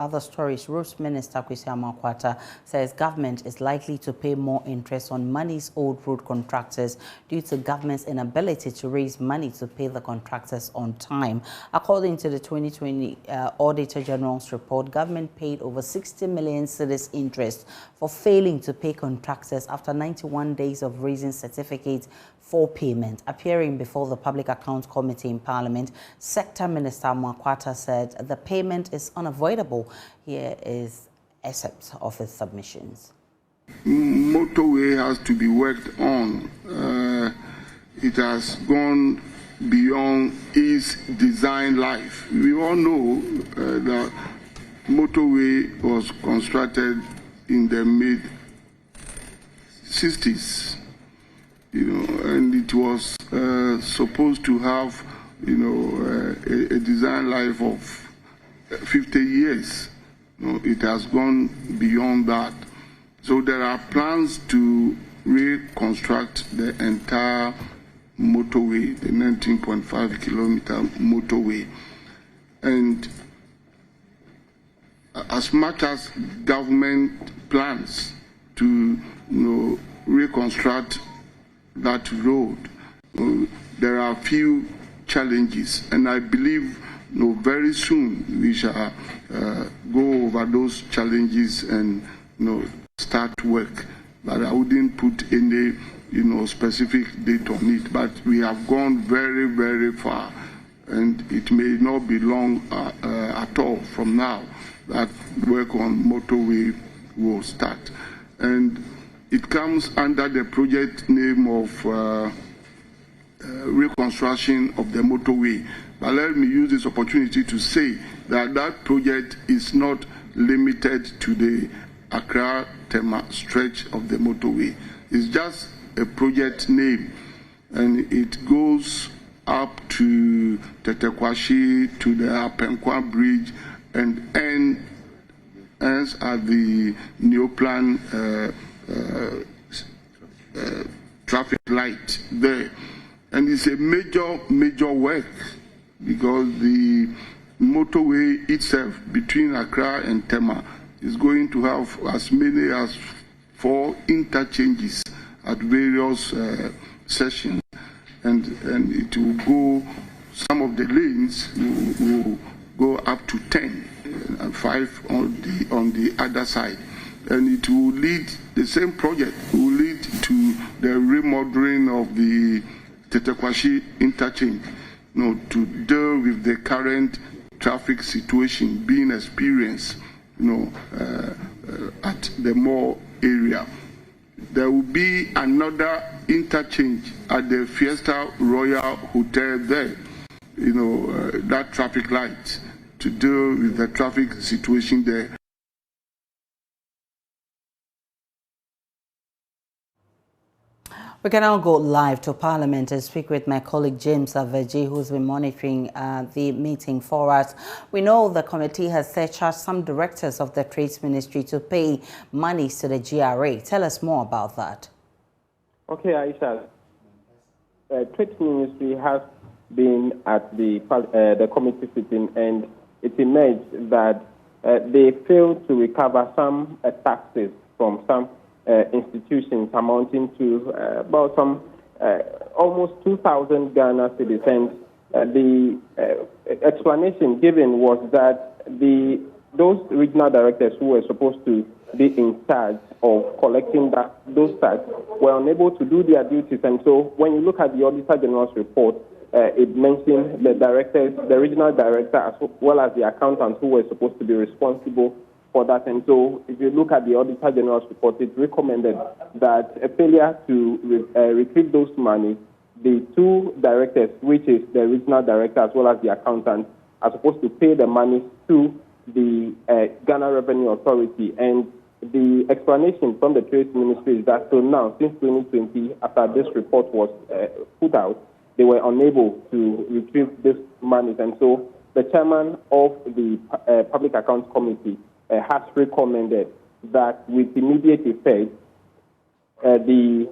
other stories, Roads Minister Amoako-Atta says government is likely to pay more interest on monies owed road contractors due to government's inability to raise money to pay the contractors on time. According to the 2020 Auditor General's report, government paid over 60 million cedis interest for failing to pay contractors after 91 days of raising certificates for payment. Appearing before the Public Accounts Committee in Parliament, Sector Minister Amoako-Atta said the payment is unavoidable. Here is excerpts of his submissions. Motorway has to be worked on. It has gone beyond its design life. We all know that motorway was constructed in the mid-60s. And it was supposed to have, a design life of 50 years. It has gone beyond that. So there are plans to reconstruct the entire motorway, the 19.5 kilometer motorway. And as much as government plans to, reconstruct that road, there are few challenges, and I believe very soon we shall go over those challenges and start work. But I wouldn't put any specific date on it. But we have gone very, very far, and it may not be long at all from now that work on motorway will start. And it comes under the project name of reconstruction of the motorway. But let me use this opportunity to say that that project is not limited to the Accra-Tema stretch of the motorway. It's just a project name, and it goes up to Tetekwashi, to the Apenkwa Bridge, and ends at the Neoplan traffic light there. And it's a major work, because the motorway itself between Accra and Tema is going to have as many as 4 interchanges at various sessions, and it will go, some of the lanes will go up to 10 and 5 on the other side. And it will lead, the same project will lead to the remodeling of the Tetekwashi interchange, to deal with the current traffic situation being experienced, at the mall area. There will be another interchange at the Fiesta Royal Hotel there, that traffic light, to deal with the traffic situation there. We can now go live to Parliament and speak with my colleague James Aveji, who's been monitoring the meeting for us. We know the committee has charged some directors of the Trades Ministry to pay monies to the GRA. Tell us more about that. Okay, Aisha. Trades Ministry has been at the committee sitting, and it emerged that they failed to recover some taxes from some institutions amounting to about some almost 2,000 Ghana cedis. And the explanation given was that those regional directors who were supposed to be in charge of collecting those tax were unable to do their duties. And so when you look at the Auditor General's report, it mentioned the directors, the regional director, as well as the accountants who were supposed to be responsible for that. And so if you look at the Auditor General's report, it recommended that a failure to retrieve those money, the 2 directors, which is the regional director as well as the accountant, are supposed to pay the money to the Ghana Revenue Authority. And the explanation from the Trade Ministry is that till now, since 2020, after this report was put out, they were unable to retrieve this money. And so the chairman of the Public Accounts Committee has recommended that with immediate effect, the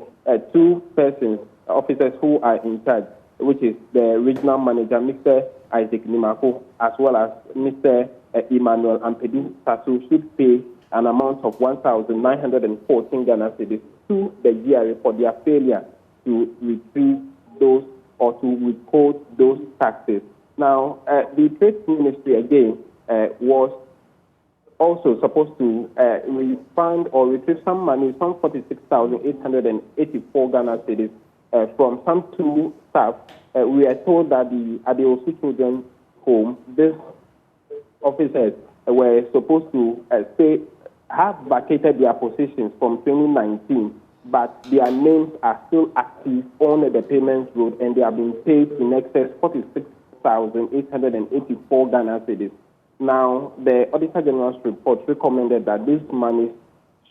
2 persons, officers who are in charge, which is the regional manager, Mr. Isaac Nimako, as well as Mr. Emmanuel Ampedi Sasu should pay an amount of 1,914 Ghana cedis to the GRA for their failure to retrieve those or to withhold those taxes. Now, the Trade Ministry again was also supposed to refund or retrieve some money, some 46,884 Ghana cedis from some two staff. We are told that at the Osu Children's Home, these officers were supposed to have vacated their positions from 2019, but their names are still active on the payments road, and they have been paid in excess 46,884 Ghana cedis. Now, the Auditor General's report recommended that these monies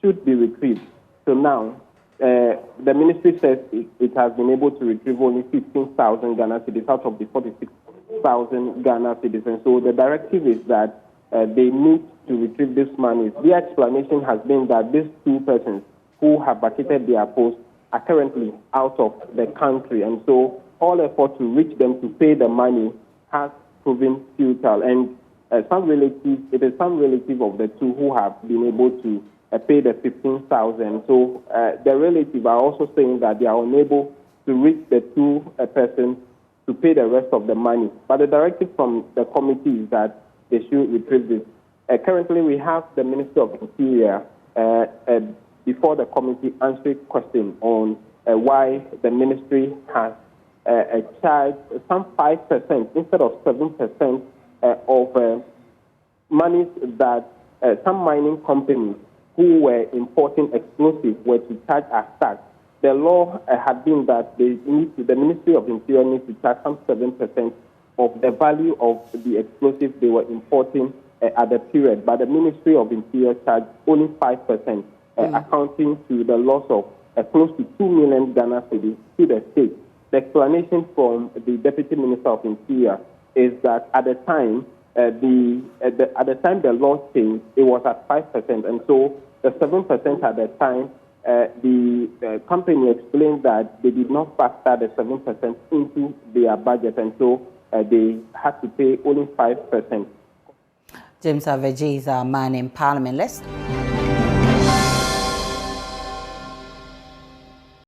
should be retrieved. So now, the ministry says it has been able to retrieve only 15,000 Ghana cedis out of the 46,000 Ghana cedis. And so the directive is that they need to retrieve this money. The explanation has been that these two persons who have vacated their posts are currently out of the country. And so all effort to reach them to pay the money has proven futile. And it is some relative of the two who have been able to pay the 15,000. So the relative are also saying that they are unable to reach the two persons to pay the rest of the money. But the directive from the committee is that they should retrieve this. Currently, we have the Ministry of Interior before the committee answering question on why the ministry has charged some 5% instead of 7% of monies that some mining companies who were importing explosives were to charge as tax. The law had been that the Ministry of Interior needs to charge some 7% of the value of the explosives they were importing at the period, but the Ministry of Interior charged only 5%, accounting to the loss of close to 2 million Ghana cedis to the state. The explanation from the Deputy Minister of Interior is that at the time the law changed, it was at 5%, and so the 7% at the time, the company explained that they did not factor the 7% into their budget, and so they had to pay only 5%. James Aveji is our man in Parliament. Let's